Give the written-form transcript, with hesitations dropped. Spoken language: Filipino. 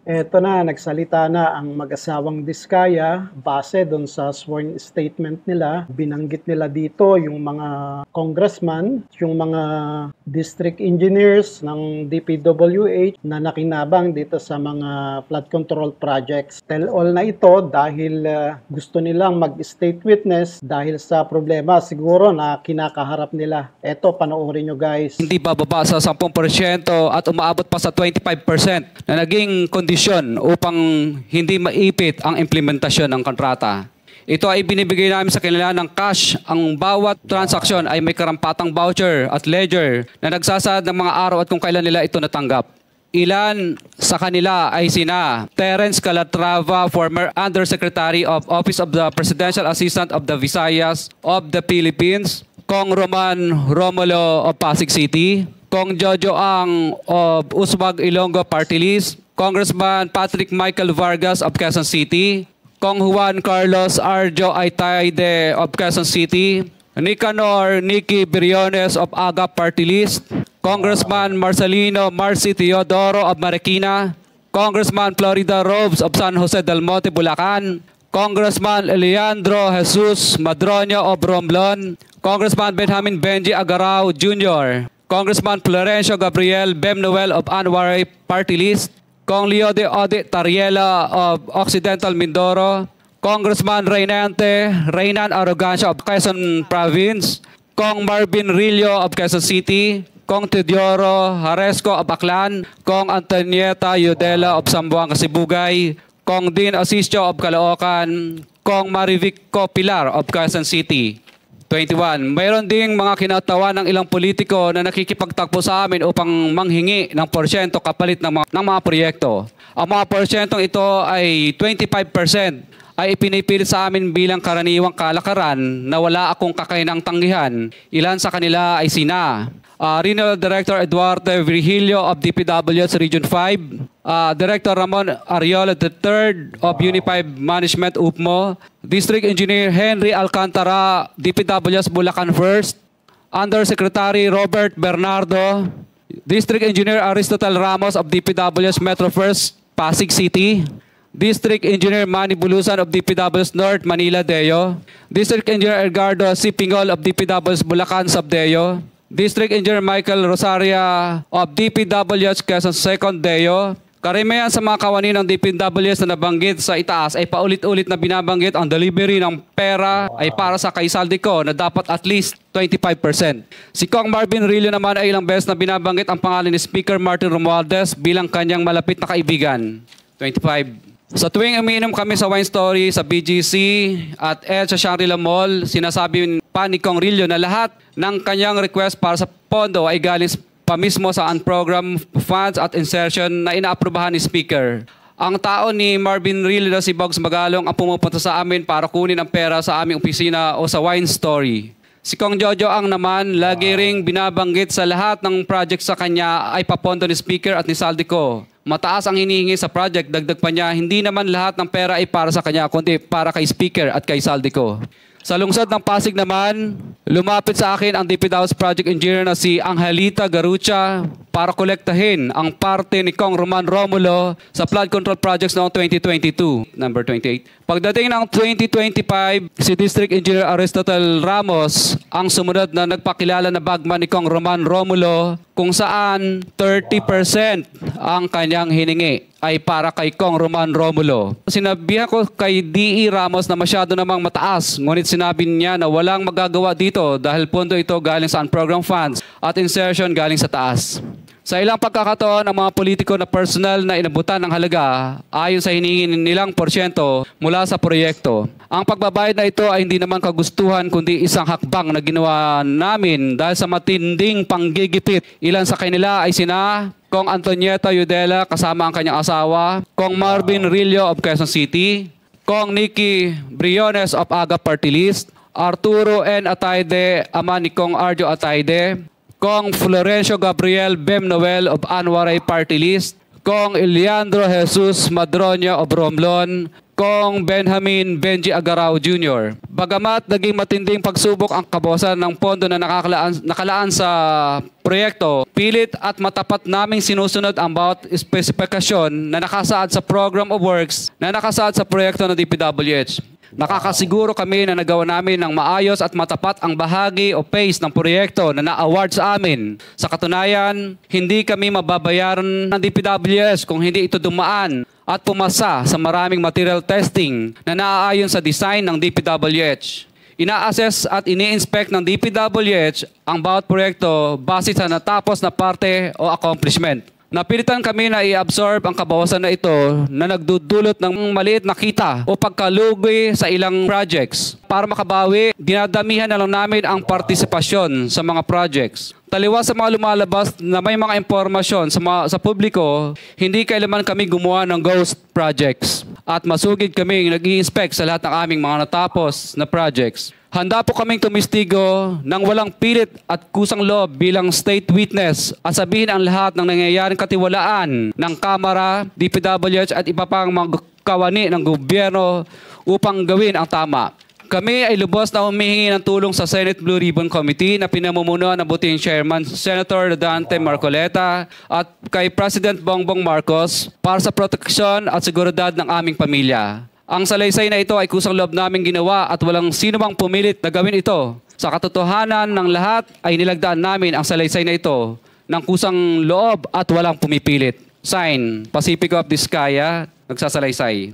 Eto na, nagsalita na ang mag-asawang Diskaya base doon sa sworn statement nila. Binanggit nila dito yung mga congressman, yung mga district engineers ng DPWH na nakinabang dito sa mga flood control projects. Tell all na ito dahil gusto nilang mag-state witness dahil sa problema siguro na kinakaharap nila. Eto, panoorin nyo guys. Hindi bababa sa 10% at umaabot pa sa 25% na naging kondisyon upang hindi maipit ang implementasyon ng kontrata. Ito ay binibigay namin sa kanila ng cash. Ang bawat transaksyon ay may karampatang voucher at ledger na nagsasaad ng mga araw at kung kailan nila ito natanggap. Ilan sa kanila ay sina Terence Calatrava, former Undersecretary of Office of the Presidential Assistant of the Visayas of the Philippines, Kong Roman Romulo of Pasig City, Kong Jojo Ang of Uswag Ilonggo Party List, Congressman Patrick Michael Vargas of Quezon City, Kong Juan Carlos Arjo Aitaide of Quezon City, Nicanor Nicky Briones of AGA Party List, Congressman Marcelino Marcy Teodoro of Marikina, Congressman Florida Robes of San Jose del Monte, Bulacan, Congressman Leandro Jesus Madroño of Romblon, Congressman Benjamin Benji Agarao Jr., Congressman Florencio Gabriel Bemnoel of Anwaray Party List, Kong Leo de Ode Tariela of Occidental Mindoro, Congressman Reynan Arrogancia of Quezon Province, Kong Marvin Rillo of Quezon City, Kong Teodoro Haresco of Aklan, Kong Antonieta Yudela of Zamboanga Sibugay, Kong Dean Asisio of Caloocan, Kong Marivic Pilar of Quezon City. 21. Mayroon ding mga kinatawa ng ilang politiko na nakikipagtakbo sa amin upang manghingi ng porsyento kapalit ng mga proyekto. Ang mga porsyentong ito ay 25% ay ipinipilit sa amin bilang karaniwang kalakaran na wala akong kakainang tanggihan. Ilan sa kanila ay sina Regional Director Eduardo Virgilio of DPWS Region 5, Director Ramon Ariola III of Unified Management UPMO, District Engineer Henry Alcantara, DPWS Bulacan First, Undersecretary Robert Bernardo, District Engineer Aristotle Ramos of DPWS Metro First, Pasig City, District Engineer Manny Bulusan of DPWS North, Manila Deo, District Engineer Edgardo C. Pingol of DPWS Bulacan Subdeo, District Engineer Michael Rosaria of DPWS Quezon Second Deo. Karamihan sa mga kawani ng DPWS na nabanggit sa itaas ay paulit-ulit na binabanggit ang delivery ng pera ay para sa kay Saldico na dapat at least 25%. Si Kong Marvin Rillo naman ay ilang beses na binabanggit ang pangalan ni Speaker Martin Romualdez bilang kanyang malapit na kaibigan. 25. Sa tuwing umiinom kami sa Wine Story, sa BGC at sa Shangri-La Mall, sinasabi pa ni Kong Rillo na lahat ng kanyang request para sa pondo ay galing pa mismo sa unprogrammed funds at insertion na inaaprubahan ni Speaker. Ang tao ni Marvin Rillo na si Bogs Magalong ang pumupunta sa amin para kunin ang pera sa aming opisina o sa Wine Story. Si Kong Jojo Ang naman, lagi ring binabanggit sa lahat ng project sa kanya ay papondo ni Speaker at ni Saldico. Mataas ang hinihingi sa project, dagdag pa niya, hindi naman lahat ng pera ay para sa kanya, kundi para kay Speaker at kay Saldico. Sa lungsod ng Pasig naman, lumapit sa akin ang DPWS Project Engineer na si Angelita Garucha para kolektahin ang parte ni Kong Roman Romulo sa flood control projects noong 2022, number 28. Pagdating ng 2025, si District Engineer Aristotle Ramos ang sumunod na nagpakilala na bagman ni Kong Roman Romulo kung saan 30% ang kanyang hiningi ay para kay Kong Roman Romulo. Sinabihan ko kay D.E. Ramos na masyado namang mataas, ngunit sinabi niya na walang magagawa dito dahil pondo ito galing sa unprogrammed funds at insertion galing sa taas. Sa ilang pagkakataon, ang mga politiko na personal na inabutan ng halaga ayon sa hinihingi nilang porsyento mula sa proyekto. Ang pagbabayad na ito ay hindi naman kagustuhan kundi isang hakbang na ginawa namin dahil sa matinding panggigipit. Ilan sa kanila ay sina Kong Antonieta Yudela kasama ang kanyang asawa, Kong Marvin Rillo of Quezon City, Kong Nicky Briones of AGA Party List, Arturo N. Ataide, ama ni Kong Arjo Ataide, Kong Florencio Gabriel Bemnoel of Anwaray Party List, Kong Leandro Jesus Madroño of Romblon, Kong Benjamin Benji Agarao Jr. Bagamat naging matinding pagsubok ang kabawasan ng pondo na nakalaan sa proyekto, pilit at matapat naming sinusunod ang bawat espesifikasyon na nakasaad sa Program of Works na nakasaad sa proyekto ng DPWH. Nakakasiguro kami na nagawa namin ng maayos at matapat ang bahagi o phase ng proyekto na na-award sa amin. Sa katunayan, hindi kami mababayaran ng DPWH kung hindi ito dumaan at pumasa sa maraming material testing na naaayon sa design ng DPWH. Ina-assess at ini-inspect ng DPWH ang bawat proyekto base sa natapos na parte o accomplishment. Napilitan kami na i-absorb ang kabawasan na ito na nagdudulot ng maliit na kita o pagkalugi sa ilang projects. Para makabawi, dinadamihan na lang namin ang partisipasyon sa mga projects. Taliwas sa mga lumalabas na may mga impormasyon sa publiko, hindi kailanman kami gumawa ng ghost projects. At masugid kaming nag-i-inspect sa lahat ng aming mga natapos na projects. Handa po kaming tumistigo ng walang pilit at kusang loob bilang state witness at sabihin ang lahat ng nangyayaring katiwalaan ng Kamara, DPWH at iba pang mga kawani ng gobyerno upang gawin ang tama. Kami ay lubos na humihingi ng tulong sa Senate Blue Ribbon Committee na pinamumunuan ng buting Chairman Senator Dante Marcoleta at kay President Bongbong Marcos para sa proteksyon at seguridad ng aming pamilya. Ang salaysay na ito ay kusang loob namin ginawa at walang sino mang pumilit na gawin ito. Sa katotohanan ng lahat ay nilagdaan namin ang salaysay na ito ng kusang loob at walang pumipilit. Sign, Pacifico of Vizcaya, nagsasalaysay.